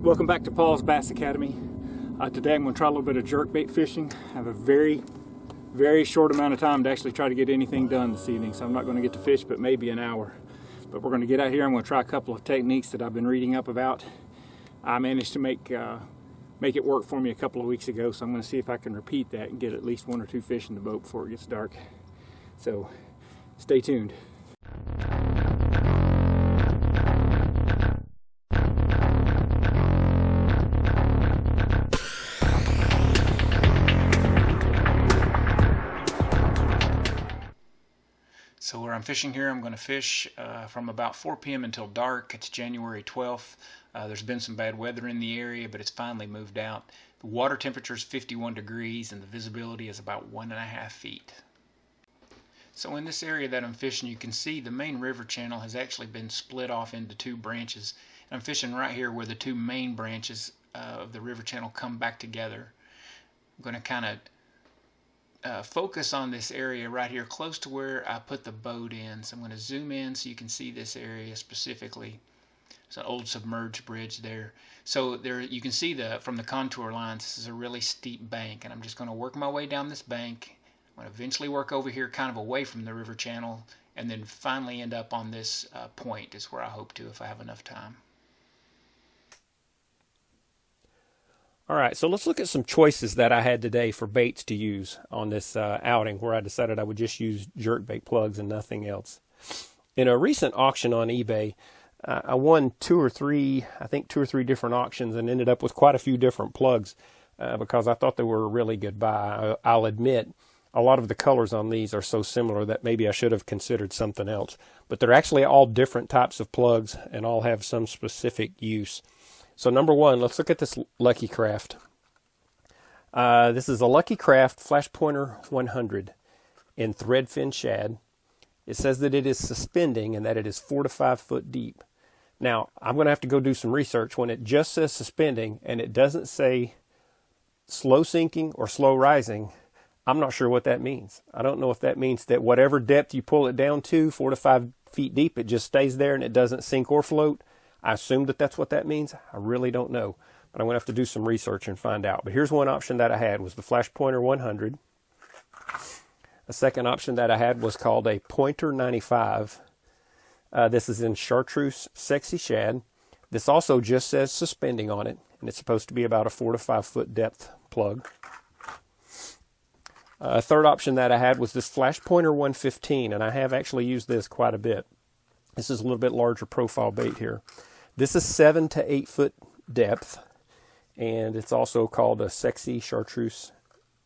Welcome back to Paul's Bass Academy. Today I'm going to try a little bit of jerkbait fishing. I have a very short amount of time to actually try to get anything done this evening, so I'm not going to get to fish but maybe an hour. But we're going to get out here. I'm going to try a couple of techniques that I've been reading up about. I managed to make it work for me a couple of weeks ago, so I'm going to see if I can repeat that and get at least one or two fish in the boat before it gets dark. So stay tuned. So where I'm fishing here, I'm going to fish from about 4 p.m. until dark. It's January 12th. There's been some bad weather in the area, but it's finally moved out. The water temperature is 51 degrees and the visibility is about 1.5 feet. So in this area that I'm fishing, you can see the main river channel has actually been split off into two branches. And I'm fishing right here where the two main branches of the river channel come back together. I'm going to kind of focus on this area right here close to where I put the boat in. So I'm going to zoom in so you can see this area specifically. There's an old submerged bridge there. So there you can see from the contour lines, this is a really steep bank, and I'm just going to work my way down this bank. I'm going to eventually work over here kind of away from the river channel, and then finally end up on this point is where I hope to if I have enough time. All right, so let's look at some choices that I had today for baits to use on this outing, where I decided I would just use jerkbait plugs and nothing else. In a recent auction on eBay, I won two or three different auctions and ended up with quite a few different plugs because I thought they were a really good buy. I'll admit a lot of the colors on these are so similar that maybe I should have considered something else. But they're actually all different types of plugs and all have some specific use. So number one, let's look at this Lucky Craft. This is a Lucky Craft Flash Pointer 100 in threadfin shad. It says that it is suspending and that it is 4 to 5 foot deep. Now, I'm going to have to go do some research when it just says suspending and it doesn't say slow sinking or slow rising. I'm not sure what that means. I don't know if that means that whatever depth you pull it down to, 4 to 5 feet deep, it just stays there and it doesn't sink or float. I assume that that's what that means. I really don't know, but I'm going to have to do some research and find out. But here's one option that I had was the Flash Pointer 100. A second option that I had was called a Pointer 95. This is in chartreuse sexy shad. This also just says suspending on it, and it's supposed to be about a 4 to 5 foot depth plug. A third option that I had was this Flash Pointer 115, and I have actually used this quite a bit. This is a little bit larger profile bait here. This is 7 to 8 foot depth, and it's also called a sexy chartreuse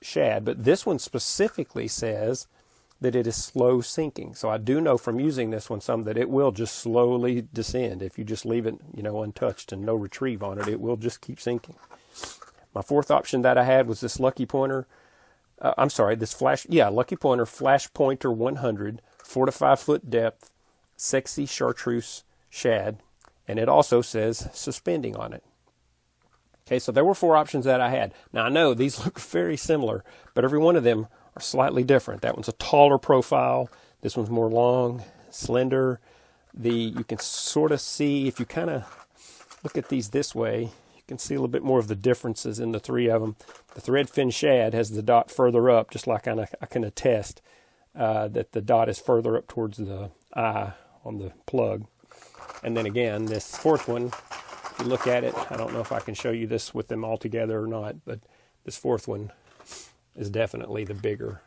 shad, but this one specifically says that it is slow sinking. So I do know from using this one some that it will just slowly descend. If you just leave it, untouched and no retrieve on it, it will just keep sinking. My fourth option that I had was this Lucky Pointer, Lucky Pointer Flash Pointer 100, 4 to 5 foot depth, sexy chartreuse shad, and it also says suspending on it. Okay, so there were 4 options that I had. Now I know these look very similar, but every one of them are slightly different. That one's a taller profile. This one's more long, slender. You can sort of see, if you kind of look at these this way, you can see a little bit more of the differences in the 3 of them. The threadfin shad has the dot further up, just like I can attest that the dot is further up towards the eye on the plug. And then again, this fourth one, if you look at it, I don't know if I can show you this with them all together or not, but this fourth one is definitely the bigger.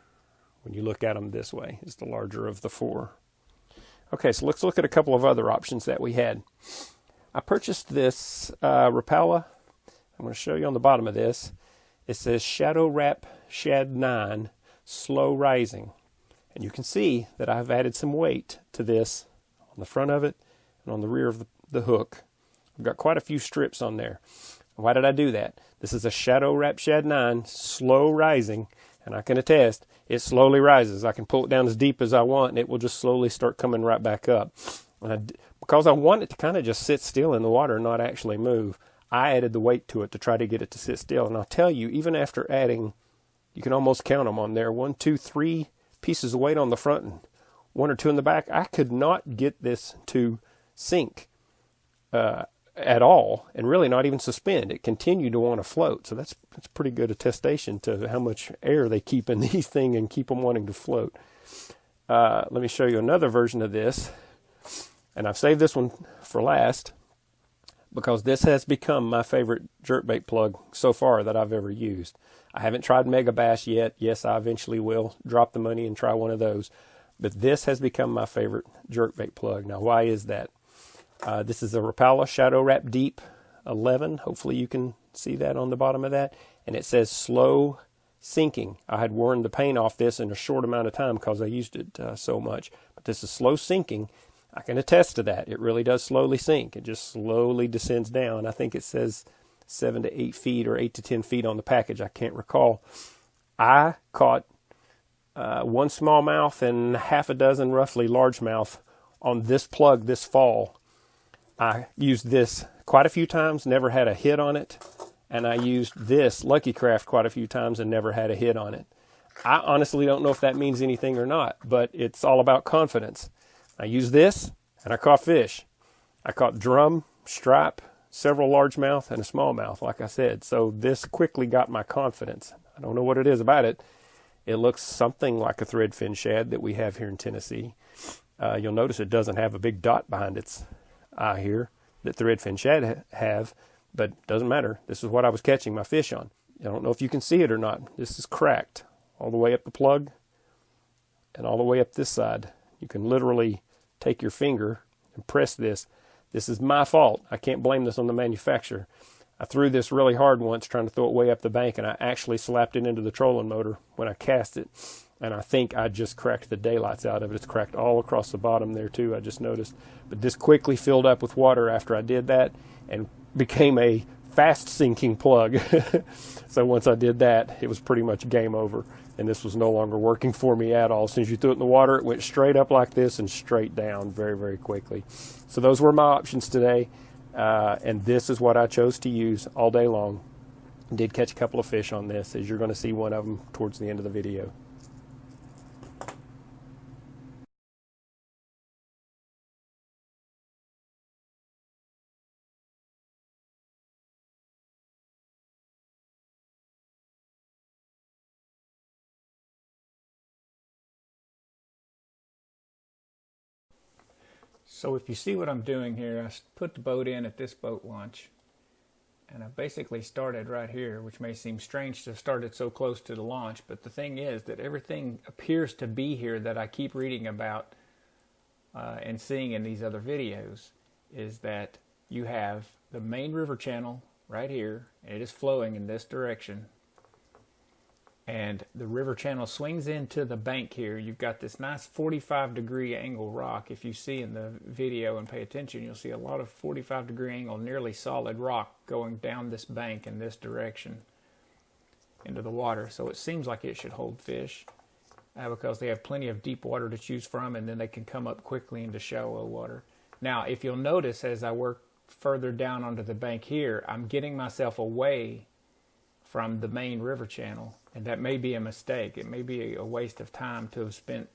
When you look at them this way, it's the larger of the 4. Okay, so let's look at a couple of other options that we had. I purchased this Rapala. I'm going to show you on the bottom of this. It says Shadow Wrap Shad 9 Slow Rising. And you can see that I've added some weight to this on the front of it and on the rear of the hook. I've got quite a few strips on there. Why did I do that? This is a Shadow Wrap Shad 9 Slow Rising, and I can attest it slowly rises. I can pull it down as deep as I want and it will just slowly start coming right back up. Because I want it to kind of just sit still in the water and not actually move, I added the weight to it to try to get it to sit still. And I'll tell you, even after adding, you can almost count them on there, 1, 2, 3 pieces of weight on the front and 1 or 2 in the back, I could not get this to sink. at all, and really not even suspend. It continued to want to float. So that's pretty good attestation to how much air they keep in these things and keep them wanting to float. Let me show you another version of this. And I've saved this one for last because this has become my favorite jerkbait plug so far that I've ever used. I haven't tried Mega Bass yet. Yes, I eventually will drop the money and try one of those. But this has become my favorite jerkbait plug. Now, why is that? This is a Rapala Shadow Wrap Deep 11. Hopefully you can see that on the bottom of that. And it says slow sinking. I had worn the paint off this in a short amount of time because I used it so much. But this is slow sinking. I can attest to that. It really does slowly sink. It just slowly descends down. I think it says 7 to 8 feet or 8 to 10 feet on the package. I can't recall. I caught one smallmouth and half a dozen roughly largemouth on this plug this fall. I used this quite a few times, never had a hit on it. And I used this Lucky Craft quite a few times and never had a hit on it. I honestly don't know if that means anything or not, but it's all about confidence. I used this and I caught fish. I caught drum, stripe, several largemouth, and a smallmouth, like I said. So this quickly got my confidence. I don't know what it is about it. It looks something like a threadfin shad that we have here in Tennessee. You'll notice it doesn't have a big dot behind its eye here that threadfin shad have, but doesn't matter. This is what I was catching my fish on. I don't know if you can see it or not. This is cracked all the way up the plug and all the way up this side. You can literally take your finger and press this. This is my fault. I can't blame this on the manufacturer. I threw this really hard once trying to throw it way up the bank, and I actually slapped it into the trolling motor when I cast it. And I think I just cracked the daylights out of it. It's cracked all across the bottom there too, I just noticed. But this quickly filled up with water after I did that and became a fast sinking plug. So once I did that, it was pretty much game over. And this was no longer working for me at all. As soon as you threw it in the water, it went straight up like this and straight down very, very quickly. So those were my options today. And this is what I chose to use all day long. Did catch a couple of fish on this, as you're going to see one of them towards the end of the video. So if you see what I'm doing here, I put the boat in at this boat launch. And I basically started right here, which may seem strange to have started so close to the launch. But the thing is that everything appears to be here that I keep reading about and seeing in these other videos is that you have the main river channel right here. And it is flowing in this direction. And the river channel swings into the bank here. You've got this nice 45-degree angle rock. If you see in the video and pay attention, you'll see a lot of 45-degree angle, nearly solid rock going down this bank in this direction into the water. So it seems like it should hold fish because they have plenty of deep water to choose from, and then they can come up quickly into shallow water. Now, if you'll notice as I work further down onto the bank here, I'm getting myself away from the main river channel. And that may be a mistake. It may be a waste of time to have spent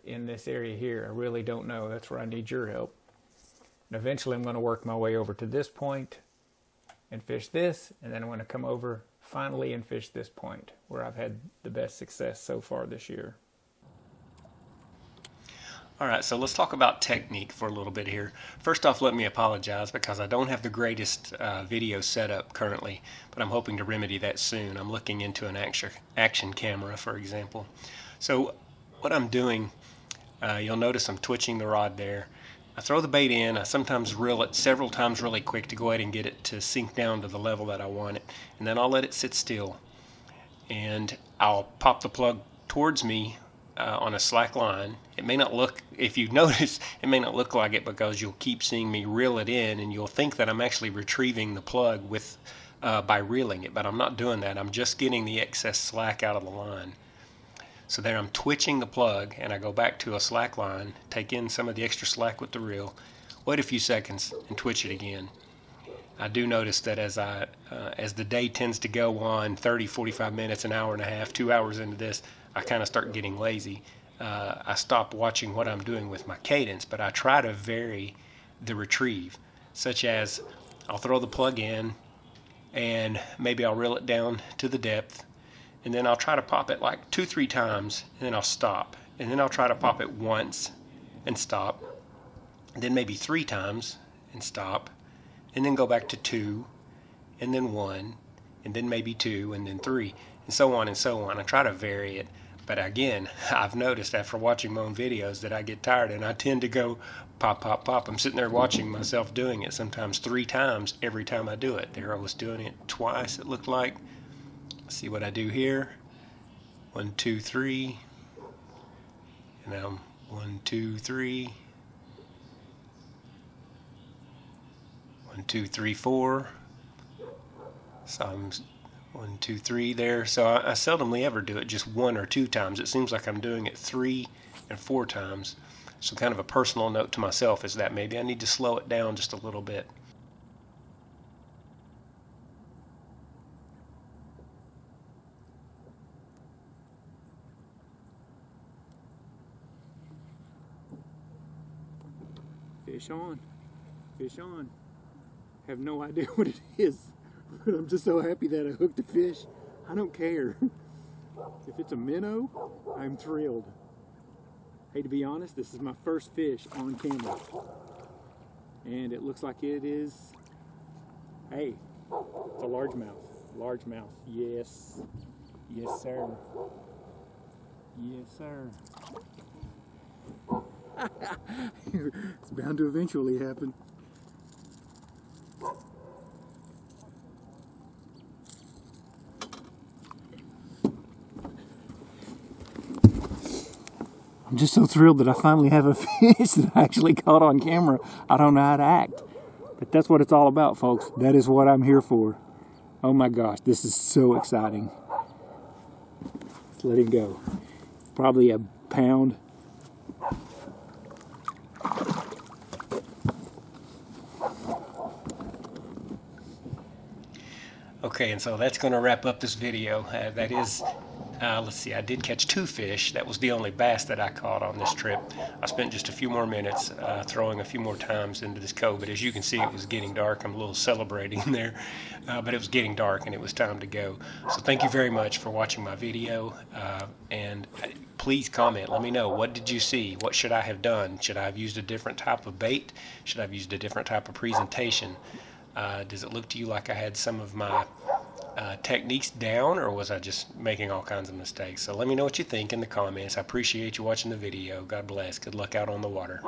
in this area here. I really don't know. That's where I need your help. And eventually I'm going to work my way over to this point and fish this. And then I'm going to come over finally and fish this point where I've had the best success so far this year. All right, so let's talk about technique for a little bit here. First off, let me apologize because I don't have the greatest video setup currently, but I'm hoping to remedy that soon. I'm looking into an action camera, for example. So what I'm doing, you'll notice I'm twitching the rod there. I throw the bait in. I sometimes reel it several times really quick to go ahead and get it to sink down to the level that I want it, and then I'll let it sit still. And I'll pop the plug towards me on a slack line. It may not look, if you notice, it may not look like it because you'll keep seeing me reel it in and you'll think that I'm actually retrieving the plug with by reeling it, but I'm not doing that. I'm just getting the excess slack out of the line. So there I'm twitching the plug and I go back to a slack line, take in some of the extra slack with the reel, wait a few seconds and twitch it again. I do notice that as the day tends to go on, 30, 45 minutes, an hour and a half, 2 hours into this, I kind of start getting lazy. I stop watching what I'm doing with my cadence, but I try to vary the retrieve, such as I'll throw the plug in, and maybe I'll reel it down to the depth, and then I'll try to pop it like 2-3 times, and then I'll stop, and then I'll try to pop it once and stop, and then maybe 3 times and stop, and then go back to 2, and then 1, and then maybe 2, and then 3, and so on and so on. I try to vary it, but again, I've noticed after watching my own videos that I get tired, and I tend to go pop, pop, pop. I'm sitting there watching myself doing it, sometimes 3 times every time I do it. There I was doing it twice, it looked like. Let's see what I do here. 1, 2, 3, and now 1, 2, 3, 1, 2, 3, 4. So I'm 1, 2, 3 there. So I seldomly ever do it just 1 or 2 times. It seems like I'm doing it 3 and 4 times. So kind of a personal note to myself is that maybe I need to slow it down just a little bit. Fish on. Fish on. Have no idea what it is, but I'm just so happy that I hooked a fish. I don't care. If it's a minnow, I'm thrilled. Hey, to be honest, this is my first fish on camera. And it looks like it is, hey, it's a largemouth. Largemouth, yes. Yes, sir. Yes, sir. It's bound to eventually happen. I'm just so thrilled that I finally have a fish that I actually caught on camera. I don't know how to act, but that's what it's all about, folks. That is what I'm here for. Oh my gosh, this is so exciting. Let's let him go. Probably a pound. Okay, and so that's going to wrap up this video. That is, let's see, I did catch 2 fish. That was the only bass that I caught on this trip. I spent just a few more minutes throwing a few more times into this cove, but as you can see, it was getting dark. I'm a little celebrating there, but it was getting dark and it was time to go. So thank you very much for watching my video, and please comment. Let me know, what did you see? What should I have done? Should I have used a different type of bait? Should I have used a different type of presentation? Does it look to you like I had some of my techniques down, or was I just making all kinds of mistakes? So let me know what you think in the comments. I appreciate you watching the video. God bless. Good luck out on the water.